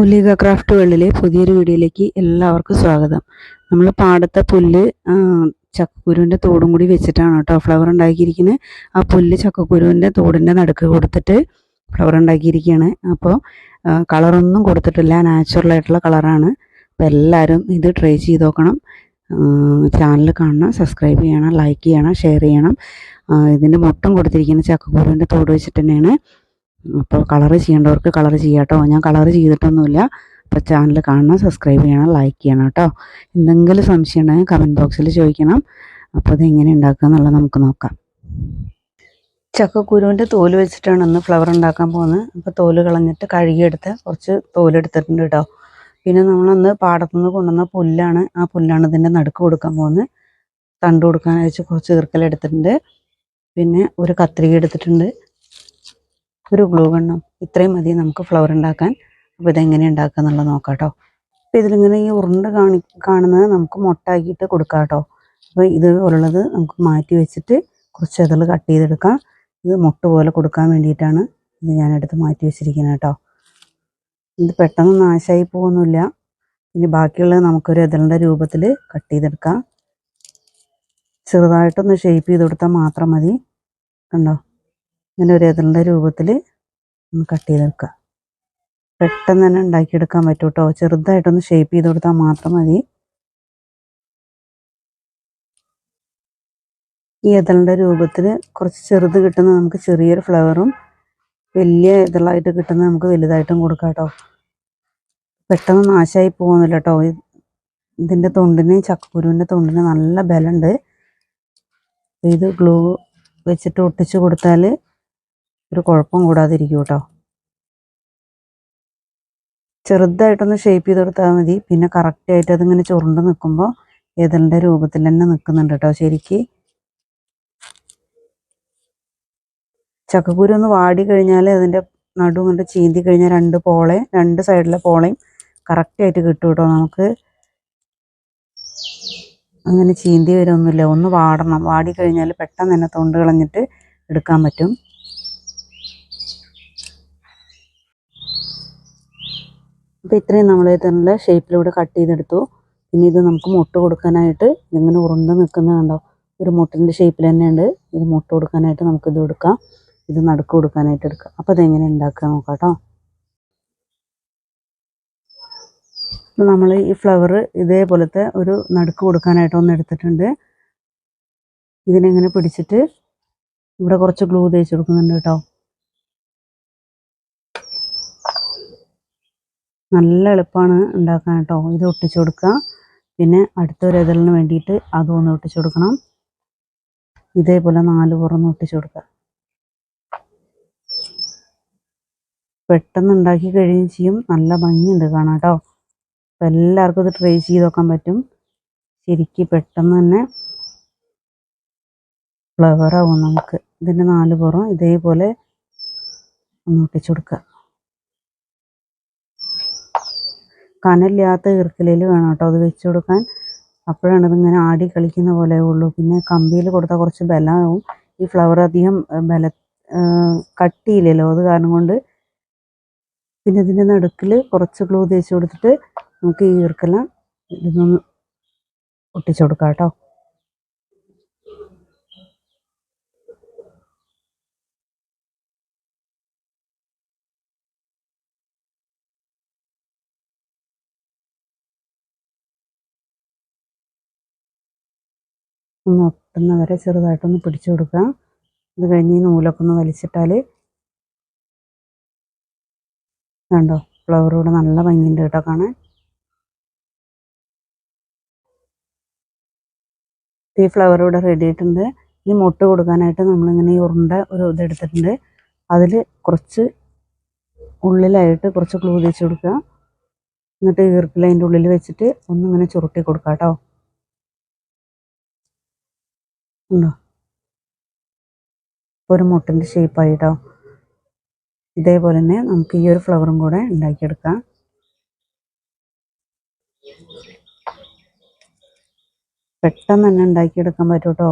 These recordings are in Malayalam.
ഉലീഗ ക്രാഫ്റ്റ് വേൾഡിലെ പുതിയൊരു വീഡിയോയിലേക്ക് എല്ലാവർക്കും സ്വാഗതം. നമ്മൾ പാടത്തെ പുല്ല് ചക്കക്കുരുവിൻ്റെ തോടും കൂടി വെച്ചിട്ടാണ് കേട്ടോ ഫ്ലവർ ഉണ്ടാക്കിയിരിക്കുന്നത്. ആ പുല്ല് ചക്കക്കുരുവിൻ്റെ തോടിൻ്റെ നടുക്ക് കൊടുത്തിട്ട് ഫ്ലവർ ഉണ്ടാക്കിയിരിക്കുകയാണ്. അപ്പോൾ കളറൊന്നും കൊടുത്തിട്ടില്ല, നാച്ചുറലായിട്ടുള്ള കളറാണ്. അപ്പോൾ എല്ലാവരും ഇത് ട്രൈ ചെയ്ത് നോക്കണം. ചാനൽ കാണണം, സബ്സ്ക്രൈബ് ചെയ്യണം, ലൈക്ക് ചെയ്യണം, ഷെയർ ചെയ്യണം. ഇതിൻ്റെ മൊത്തം കൊടുത്തിരിക്കുന്നത് ചക്കക്കുരുവിൻ്റെ തോട് വെച്ചിട്ട് തന്നെയാണ്. അപ്പോൾ കളർ ചെയ്യേണ്ടവർക്ക് കളർ ചെയ്യാം കേട്ടോ. ഞാൻ കളർ ചെയ്തിട്ടൊന്നുമില്ല. അപ്പോൾ ചാനൽ കാണണം, സബ്സ്ക്രൈബ് ചെയ്യണം, ലൈക്ക് ചെയ്യണം കേട്ടോ. എന്തെങ്കിലും സംശയം ഉണ്ടെങ്കിൽ കമൻറ്റ് ബോക്സിൽ ചോദിക്കണം. അപ്പോൾ അതെങ്ങനെ ഉണ്ടാക്കുക എന്നുള്ളത് നമുക്ക് നോക്കാം. ചക്കക്കുരുവിൻ്റെ തോല് വെച്ചിട്ടാണ് ഇന്ന് ഫ്ലവർ ഉണ്ടാക്കാൻ പോകുന്നത്. അപ്പോൾ തോല് കളഞ്ഞിട്ട് കഴുകിയെടുത്ത് കുറച്ച് തോലെടുത്തിട്ടുണ്ട് കേട്ടോ. പിന്നെ നമ്മളന്ന് പാടത്തുനിന്ന് കൊണ്ടുവന്ന പുല്ലാണ്. ആ പുല്ലാണ് ഇതിൻ്റെ നടുക്ക് കൊടുക്കാൻ പോകുന്നത്. തണ്ട് കൊടുക്കാൻ വെച്ച് കുറച്ച് ഈർക്കലെടുത്തിട്ടുണ്ട്. പിന്നെ ഒരു കത്രിക എടുത്തിട്ടുണ്ട്, ഒരു ഗ്ലൂ ഗണ്ണും. ഇത്രയും മതി നമുക്ക് ഫ്ലവർ ഉണ്ടാക്കാൻ. അപ്പോൾ ഇതെങ്ങനെ ഉണ്ടാക്കുക എന്നുള്ളത് നോക്കാം കേട്ടോ. അപ്പോൾ ഇതിലിങ്ങനെ ഈ ഉരുണ്ട് കാണുന്നത് നമുക്ക് മൊട്ടാക്കിയിട്ട് കൊടുക്കാം കേട്ടോ. അപ്പോൾ ഇതുപോലുള്ളത് നമുക്ക് മാറ്റി വെച്ചിട്ട് കുറച്ച് ഇതൾ കട്ട് ചെയ്തെടുക്കാം. ഇത് മുട്ട പോലെ കൊടുക്കാൻ വേണ്ടിയിട്ടാണ് ഇത് ഞാനെടുത്ത് മാറ്റി വെച്ചിരിക്കുന്നത് കേട്ടോ. ഇത് പെട്ടെന്ന് നാശമായി പോകുന്നില്ല. ഇനി ബാക്കിയുള്ളത് നമുക്കൊരു ഇതളിൻ്റെ രൂപത്തിൽ കട്ട് ചെയ്തെടുക്കാം. ചെറുതായിട്ടൊന്ന് ഷേപ്പ് ചെയ്ത് കൊടുത്താൽ മാത്രം മതി. കണ്ടോ, ഇങ്ങനെ ഒരു ഇതളിൻ്റെ രൂപത്തിൽ ഒന്ന് കട്ട് ചെയ്തെടുക്കുക. പെട്ടെന്ന് തന്നെ ഉണ്ടാക്കിയെടുക്കാൻ പറ്റും കേട്ടോ. ചെറുതായിട്ടൊന്ന് ഷേപ്പ് ചെയ്ത് കൊടുത്താൽ മാത്രം മതി. ഈ ഇതളിൻ്റെ രൂപത്തിൽ കുറച്ച് ചെറുത് കിട്ടുന്ന നമുക്ക് ചെറിയൊരു ഫ്ലവറും, വലിയ ഇതളായിട്ട് കിട്ടുന്ന നമുക്ക് വലുതായിട്ടും കൊടുക്കാം കേട്ടോ. പെട്ടെന്ന് നാശമായി പോകുന്നില്ല കേട്ടോ. ഇതിൻ്റെ തൊണ്ടിന്, ചക്കക്കുരുവിൻ്റെ തൊണ്ടിന് നല്ല ബലമുണ്ട്. ഇത് ഗ്ലൂ വെച്ചിട്ട് ഒട്ടിച്ച് കൊടുത്താൽ ഒരു കുഴപ്പം കൂടാതിരിക്കും കേട്ടോ. ചെറുതായിട്ടൊന്ന് ഷേപ്പ് ചെയ്ത് കൊടുത്താൽ മതി. പിന്നെ കറക്റ്റായിട്ട് അതിങ്ങനെ ചുരുണ്ട് നിൽക്കുമ്പോൾ ഇതളിൻ്റെ രൂപത്തിൽ തന്നെ നിൽക്കുന്നുണ്ട് കേട്ടോ ശരിക്ക്. ചക്കക്കുരു ഒന്ന് വാടി കഴിഞ്ഞാൽ അതിൻ്റെ നടു കൊണ്ട് ചീന്തി കഴിഞ്ഞാൽ രണ്ട് സൈഡിലെ പോളയും കറക്റ്റായിട്ട് കിട്ടും കേട്ടോ. നമുക്ക് അങ്ങനെ ചീന്തി വരുമൊന്നുമില്ല. ഒന്ന് വാടണം. വാടി കഴിഞ്ഞാൽ പെട്ടെന്ന് തന്നെ തൊണ്ട് കളഞ്ഞിട്ട് എടുക്കാൻ പറ്റും. അപ്പോൾ ഇത്രയും നമ്മൾ ഇതിനുള്ള ഷേപ്പിലൂടെ കട്ട് ചെയ്തെടുത്തു. പിന്നെ ഇത് നമുക്ക് മുട്ട കൊടുക്കാനായിട്ട് ഇതിങ്ങനെ ഉരുണ്ട് നിൽക്കുന്നത് കണ്ടോ, ഒരു മുട്ടിൻ്റെ ഷേപ്പിൽ തന്നെ ഉണ്ട്. ഇത് മുട്ട കൊടുക്കാനായിട്ട് നമുക്കിത് എടുക്കാം. ഇത് നടുക്ക് കൊടുക്കാനായിട്ട് എടുക്കാം. അപ്പോൾ അതെങ്ങനെ ഉണ്ടാക്കുക നോക്കാം കേട്ടോ. നമ്മൾ ഈ ഫ്ലവർ ഇതേപോലത്തെ ഒരു നടുക്ക് കൊടുക്കാനായിട്ട് ഒന്ന് എടുത്തിട്ടുണ്ട്. ഇതിനെങ്ങനെ പിടിച്ചിട്ട് ഇവിടെ കുറച്ച് ഗ്ലൂ തേച്ച് കൊടുക്കുന്നുണ്ട് കേട്ടോ. നല്ല എളുപ്പമാണ് ഉണ്ടാക്കാൻ കേട്ടോ. ഇത് ഒട്ടിച്ചു കൊടുക്കുക. പിന്നെ അടുത്തൊരു ഇതളിന് വേണ്ടിയിട്ട് അതും ഒന്ന് ഒട്ടിച്ചു കൊടുക്കണം. ഇതേപോലെ 4 പുറന്ന് ഒട്ടിച്ചു കൊടുക്കുക. പെട്ടെന്ന് ഉണ്ടാക്കി കഴിയുകയും ചെയ്യും. നല്ല ഭംഗിയുണ്ട് കാണാം കേട്ടോ. അപ്പോൾ എല്ലാവർക്കും ഇത് ട്രൈ ചെയ്ത് നോക്കാൻ പറ്റും. ശരിക്ക് പെട്ടെന്ന് തന്നെ ഫ്ലവറാവും. നമുക്ക് ഇതിൻ്റെ 4 പുറം ഇതേപോലെ ഒന്ന് ഒട്ടിച്ചു കൊടുക്കുക. കനലില്ലാത്ത ഈർക്കലയിൽ വേണം കേട്ടോ അത് വെച്ച് കൊടുക്കാൻ. അപ്പോഴാണ് ഇതിങ്ങനെ ആടി കളിക്കുന്ന പോലെ ഉള്ളൂ. പിന്നെ കമ്പിയിൽ കൊടുത്താൽ കുറച്ച് ബലമാവും. ഈ ഫ്ലവർ അധികം കട്ടിയില്ലല്ലോ, അത് കാരണം കൊണ്ട്. പിന്നെ ഇതിൻ്റെ നടുക്കിൽ കുറച്ച് ഗ്ലൂ തേച്ച് കൊടുത്തിട്ട് നമുക്ക് ഈ ഈർക്കല ഇതൊന്ന് ഒട്ടിച്ചു കൊടുക്കാം കേട്ടോ. ഒന്ന് ഒട്ടുന്ന വരെ ചെറുതായിട്ടൊന്ന് പിടിച്ചു കൊടുക്കുക. ഇത് കഴിഞ്ഞ് നൂലൊക്കെ ഒന്ന് വലിച്ചിട്ടാൽ കണ്ടോ, ഫ്ലവറൂടെ നല്ല ഭംഗിയുണ്ട് കേട്ടോ കാണാൻ. ഈ ഫ്ലവറൂടെ റെഡി ആയിട്ടുണ്ട്. ഈ മുട്ട കൊടുക്കാനായിട്ട് നമ്മളിങ്ങനെ ഈ ഉരുണ്ട ഒരു ഇതെടുത്തിട്ടുണ്ട്. അതിൽ കുറച്ച് ഉള്ളിലായിട്ട് കുറച്ച് ഗ്ലൂ തേച്ച് കൊടുക്കുക. എന്നിട്ട് ഈർക്കിൽ അതിൻ്റെ ഉള്ളിൽ വെച്ചിട്ട് ഒന്നിങ്ങനെ ചുരുട്ടി കൊടുക്കുക കേട്ടോ. ഉണ്ടോ, ഒരു മുട്ടിൻ്റെ ഷേപ്പായി കേട്ടോ. ഇതേപോലെ തന്നെ നമുക്ക് ഈ ഒരു ഫ്ലവറും കൂടെ ഉണ്ടാക്കിയെടുക്കാം. പെട്ടെന്ന് തന്നെ ഉണ്ടാക്കിയെടുക്കാൻ പറ്റും കേട്ടോ.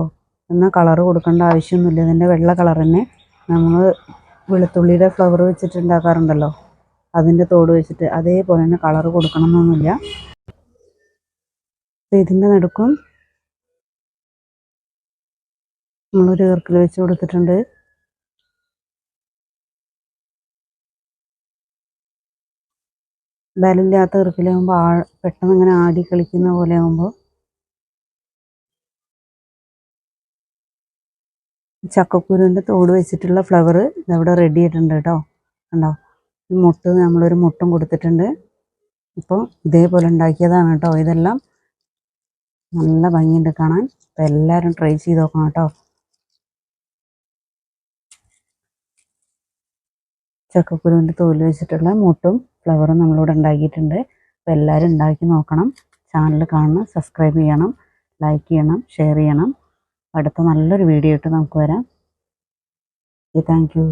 എന്നാൽ കളറ് കൊടുക്കേണ്ട ആവശ്യമൊന്നുമില്ല. ഇതിൻ്റെ വെള്ള കളർ തന്നെ നമ്മൾ വെളുത്തുള്ളിയുടെ ഫ്ലവർ വെച്ചിട്ട് ഉണ്ടാക്കാറുണ്ടല്ലോ, അതിൻ്റെ തോട് വെച്ചിട്ട് അതേപോലെ തന്നെ കളർ കൊടുക്കണം എന്നൊന്നുമില്ല. ഇതിൻ്റെ നടുക്കും നമ്മളൊരു ഈർക്കിൽ വെച്ച് കൊടുത്തിട്ടുണ്ട്. ബലമില്ലാത്ത ഈർക്കിലാകുമ്പോൾ പെട്ടെന്ന് ഇങ്ങനെ ആടി കളിക്കുന്ന പോലെ ആകുമ്പോൾ ചക്കക്കുരുവിൻ്റെ തോട് വെച്ചിട്ടുള്ള ഫ്ലവർ ഇതവിടെ റെഡി ആയിട്ടുണ്ട് കേട്ടോ. കണ്ടോ, ഈ മുട്ട് നമ്മളൊരു മുട്ടും കൊടുത്തിട്ടുണ്ട്. ഇപ്പോൾ ഇതേപോലെ ഉണ്ടാക്കിയതാണ് കേട്ടോ. ഇതെല്ലാം നല്ല ഭംഗിയുണ്ട് കാണാൻ. അപ്പോൾ എല്ലാവരും ട്രൈ ചെയ്ത് നോക്കണം കേട്ടോ. ചക്കക്കുരുവിൻ്റെ തോല് വെച്ചിട്ടുള്ള മുട്ടും ഫ്ലവറും നമ്മളിവിടെ ഉണ്ടാക്കിയിട്ടുണ്ട്. അപ്പോൾ എല്ലാവരും ഉണ്ടാക്കി നോക്കണം. ചാനൽ കാണണം, സബ്സ്ക്രൈബ് ചെയ്യണം, ലൈക്ക് ചെയ്യണം, ഷെയർ ചെയ്യണം. അടുത്ത നല്ലൊരു വീഡിയോ ആയിട്ട് നമുക്ക് വരാം. Thank you.